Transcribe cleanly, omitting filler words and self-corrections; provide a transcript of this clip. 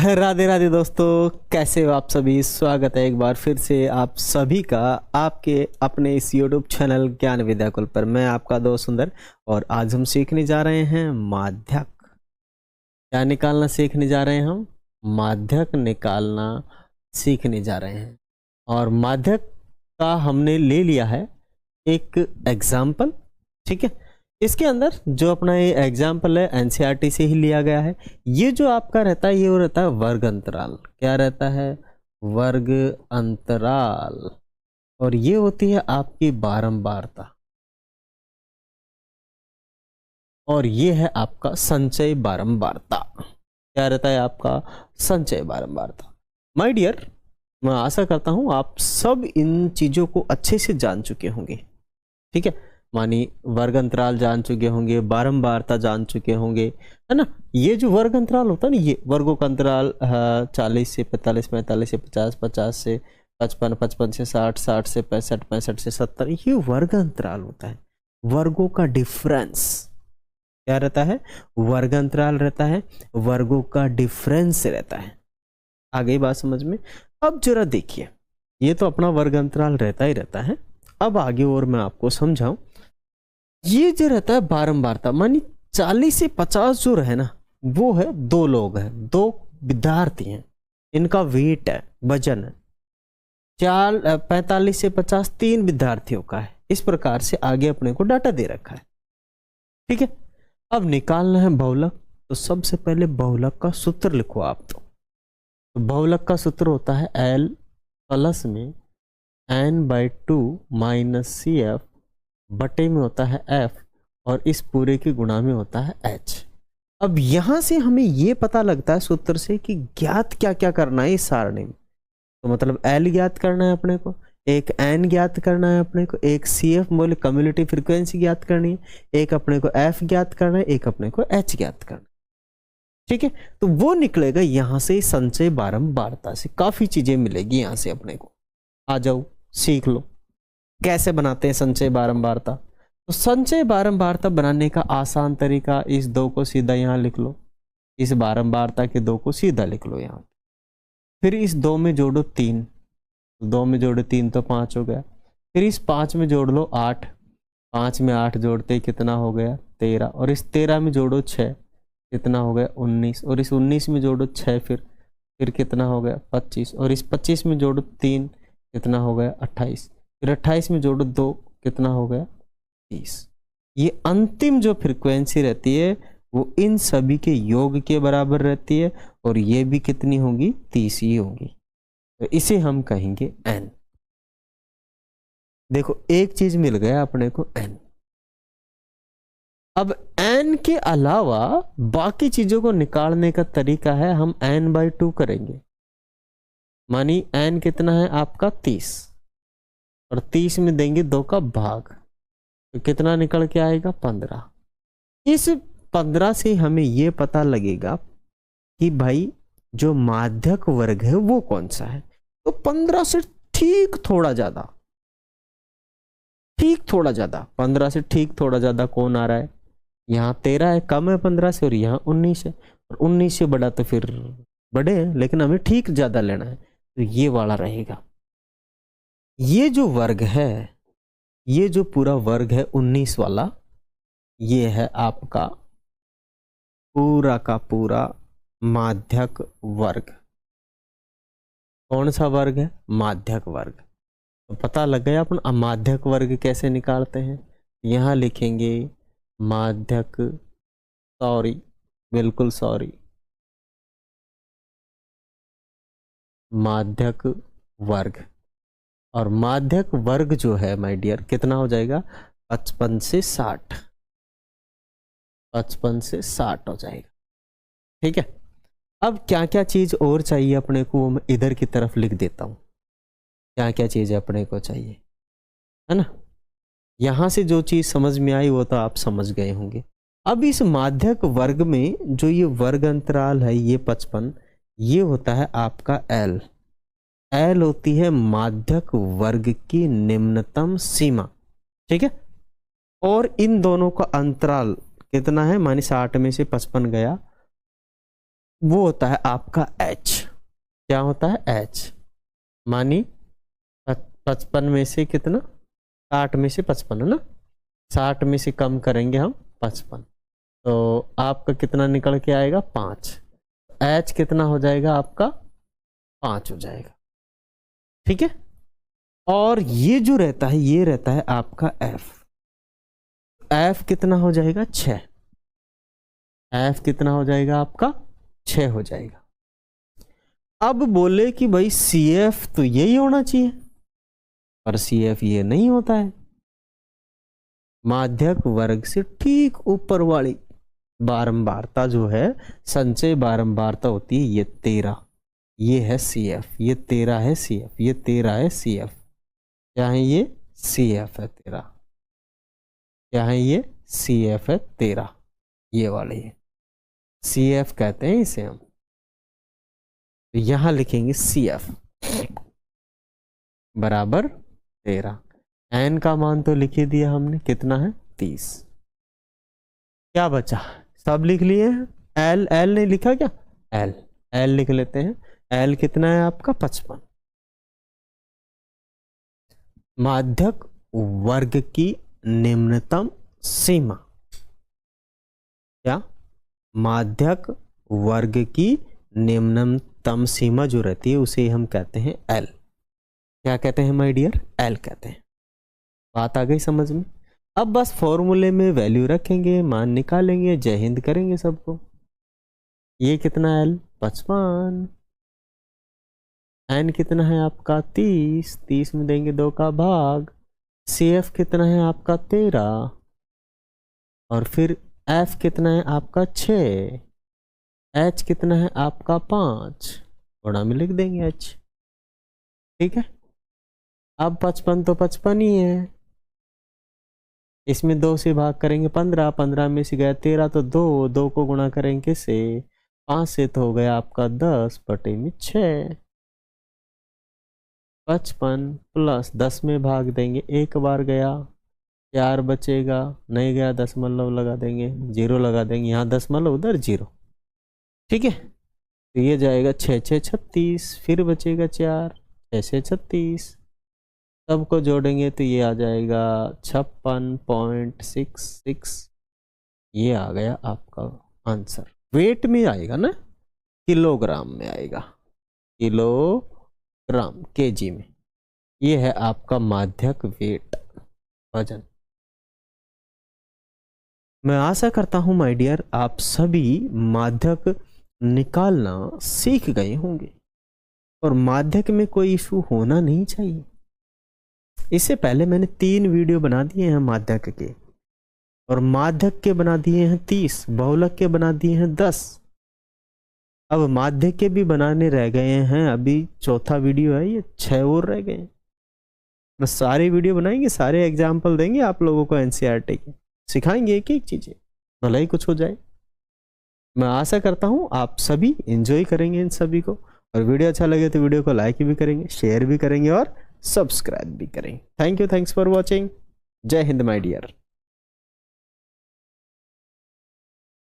राधे राधे दोस्तों, कैसे हो आप सभी। स्वागत है एक बार फिर से आप सभी का आपके अपने इस YouTube चैनल ज्ञान विद्या कुल पर। मैं आपका दोस्त सुंदर और आज हम सीखने जा रहे हैं माध्यक। क्या निकालना सीखने जा रहे हैं हम? माध्यक निकालना सीखने जा रहे हैं। और माध्यक का हमने ले लिया है एक एग्जाम्पल, ठीक है। इसके अंदर जो अपना ये एग्जाम्पल है एनसीईआरटी से ही लिया गया है। ये जो आपका रहता है ये वो रहता है वर्ग अंतराल। क्या रहता है? वर्ग अंतराल। और ये होती है आपकी बारंबारता। और ये है आपका संचय बारंबारता। क्या रहता है आपका? संचय बारंबारता। माय डियर, मैं आशा करता हूं आप सब इन चीजों को अच्छे से जान चुके होंगे, ठीक है। मानी वर्ग अंतराल जान चुके होंगे, बारंबारता जान चुके होंगे, है ना। ये जो वर्ग अंतराल होता है ना, ये वर्गों का अंतराल 40 से 45, 45 से 50, 50 से 55, 55 से 60, 60 से 65, 65 से 70, ये वर्ग अंतराल होता है। वर्गों का डिफरेंस क्या रहता है? वर्ग अंतराल रहता है, वर्गों का डिफरेंस रहता है। आ गई बात समझ में? अब जरा देखिए, ये तो अपना वर्ग अंतराल रहता ही रहता है। अब आगे और मैं आपको समझाऊं। ये जो रहता है बारंबारता, मानी 40 से 50 जो है ना, वो है दो लोग हैं, दो विद्यार्थी हैं, इनका वेट है, वजन है। 45 से 50 तीन विद्यार्थियों का है। इस प्रकार से आगे अपने को डाटा दे रखा है, ठीक है। अब निकालना है बहुलक। तो सबसे पहले बहुलक का सूत्र लिखो आप। तो बहुलक का सूत्र होता है L प्लस में n/2 माइनस CF बटे में होता है F और इस पूरे के गुणा में होता है H। अब यहां से हमें यह पता लगता है सूत्र से कि ज्ञात क्या क्या करना है इस सारणी में। तो मतलब L ज्ञात करना है अपने को, एक n ज्ञात करना है अपने को, एक CF मूल्य कम्युलेटिव फ्रीक्वेंसी ज्ञात करनी है, एक अपने को F ज्ञात करना है, एक अपने को H ज्ञात करना है, ठीक है। तो वो निकलेगा यहां से संचय बारंबारता से। काफी चीजें मिलेगी यहां से अपने को। आ जाओ सीख लो कैसे बनाते हैं संचय बारंबारता। तो संचय बारंबारता बनाने का आसान तरीका, इस दो को सीधा यहां लिख लो, इस बारंबारता के दो को सीधा लिख लो यहां। फिर इस दो में जोड़ो 3, दो में जोड़ो 3 तो 5 हो गया। फिर इस 5 में जोड़ लो 8, 5 में 8 जोड़ते कितना हो गया? 13। और इस 13 में जोड़ो 6, कितना हो गया? 19। और इस 19 में जोड़ो 6, फिर कितना हो गया? 25। और इस 25 में जोड़ो 3, कितना हो गया? 28। फिर 28 में जोड़ो 2, कितना हो गया? 30। ये अंतिम जो फ्रीक्वेंसी रहती है वो इन सभी के योग के बराबर रहती है और ये भी कितनी होगी? 30 ही होगी। तो इसे हम कहेंगे n। देखो एक चीज मिल गया अपने को n। अब n के अलावा बाकी चीजों को निकालने का तरीका है, हम n/2 करेंगे। मानी n कितना है आपका? 30 और 30 में देंगे 2 का भाग, तो कितना निकल के आएगा? 15। इस 15 से हमें यह पता लगेगा कि भाई जो माध्यक वर्ग है वो कौन सा है। तो 15 से ठीक थोड़ा ज्यादा, ठीक थोड़ा ज्यादा, 15 से ठीक थोड़ा ज्यादा कौन आ रहा है? यहाँ 13 है, कम है 15 से, और यहाँ 19 है। और 19 से बड़ा तो फिर बड़े हैं, लेकिन हमें ठीक ज्यादा लेना है, तो ये वाला रहेगा। ये जो वर्ग है, ये जो पूरा वर्ग है 19 वाला, ये है आपका पूरा का पूरा माध्यक वर्ग। कौन सा वर्ग है? माध्यक वर्ग। तो पता लग गया अपन अमाध्यक वर्ग कैसे निकालते हैं। यहां लिखेंगे माध्यक, सॉरी बिल्कुल सॉरी, माध्यक वर्ग। और माध्यक वर्ग जो है माय डियर कितना हो जाएगा? 55 से 60, 55 से 60 हो जाएगा, ठीक है। अब क्या क्या चीज और चाहिए अपने को, मैं इधर की तरफ लिख देता हूं। क्या क्या चीज अपने को चाहिए, है ना। यहां से जो चीज समझ में आई वो तो आप समझ गए होंगे। अब इस माध्यक वर्ग में जो ये वर्ग अंतराल है, ये 55, ये होता है आपका L। L होती है माध्यक वर्ग की निम्नतम सीमा, ठीक है। और इन दोनों का अंतराल कितना है? मानी 60 में से 55 गया, वो होता है आपका H। क्या होता है? H। मानी 55 में से कितना? 60 में से 55 है ना, 60 में से कम करेंगे हम 55, तो आपका कितना निकल के आएगा? 5। H कितना हो जाएगा आपका? 5 हो जाएगा। ठीक है। और ये जो रहता है ये रहता है आपका F। F कितना हो जाएगा? 6। F कितना हो जाएगा आपका? 6 हो जाएगा। अब बोले कि भाई CF तो यही होना चाहिए, पर CF ये नहीं होता है। माध्यक वर्ग से ठीक ऊपर वाली बारंबारता जो है, संचय बारंबारता होती है, ये 13, ये है CF, ये 13 है CF, ये 13 है CF। क्या है ये? CF है 13। क्या है ये? CF है 13। ये वाले है CF कहते हैं इसे हम। तो यहां लिखेंगे CF बराबर 13। N का मान तो लिख ही दिया हमने, कितना है? 30। क्या बचा? सब लिख लिए हैं। L नहीं लिखा क्या? L लिख लेते हैं। L कितना है आपका? 55। माध्यक वर्ग की निम्नतम सीमा। क्या? माध्यक वर्ग की निम्नतम सीमा जो रहती है उसे हम कहते हैं L। क्या कहते हैं माय डियर? L कहते हैं। बात आ गई समझ में? अब बस फॉर्मूले में वैल्यू रखेंगे, मान निकालेंगे, जय हिंद करेंगे सबको। ये कितना L? 55। N कितना है आपका? 30। 30 में देंगे 2 का भाग। CF कितना है आपका? 13। और फिर F कितना है आपका? 6। H कितना है आपका? 5। गुणा में लिख देंगे H। ठीक है। अब 55 तो 55 ही है, इसमें 2 से भाग करेंगे 15, 15 में से गया 13 तो 2 को गुणा करेंगे से 5 से तो हो गया आपका 10/6। 55 प्लस 10 में भाग देंगे, एक बार गया 4 बचेगा, नहीं गया दशमलव लगा देंगे, 0 लगा देंगे, यहाँ दशमलव उधर 0। ठीक है। तो ये जाएगा 6 6 36, फिर बचेगा 4, 6 6 36, सबको जोड़ेंगे तो ये आ जाएगा 56.66। ये आ गया आपका आंसर। वेट में आएगा ना, किलोग्राम में आएगा, किलोग्राम केजी में। ये है आपका माध्यक वेट, वजन। मैं आशा करता हूं माय डियर आप सभी माध्यक निकालना सीख गए होंगे और माध्यक में कोई इशू होना नहीं चाहिए। इससे पहले मैंने 3 वीडियो बना दिए हैं माध्यक के, और माध्यक के बना दिए हैं 30, बहुलक के बना दिए हैं 10। अब माध्यक के भी बनाने रह गए हैं, अभी चौथा वीडियो है, ये 6 और रह गए। बस सारे वीडियो बनाएंगे, सारे एग्जाम्पल देंगे आप लोगों को एनसीईआरटी के, सिखाएंगे एक एक चीजें, भला ही कुछ हो जाए। मैं आशा करता हूँ आप सभी एंजॉय करेंगे इन सभी को, और वीडियो अच्छा लगे तो वीडियो को लाइक भी करेंगे, शेयर भी करेंगे और सब्सक्राइब भी करेंगे। Thank you, thanks for watching. जय हिंद माय डियर।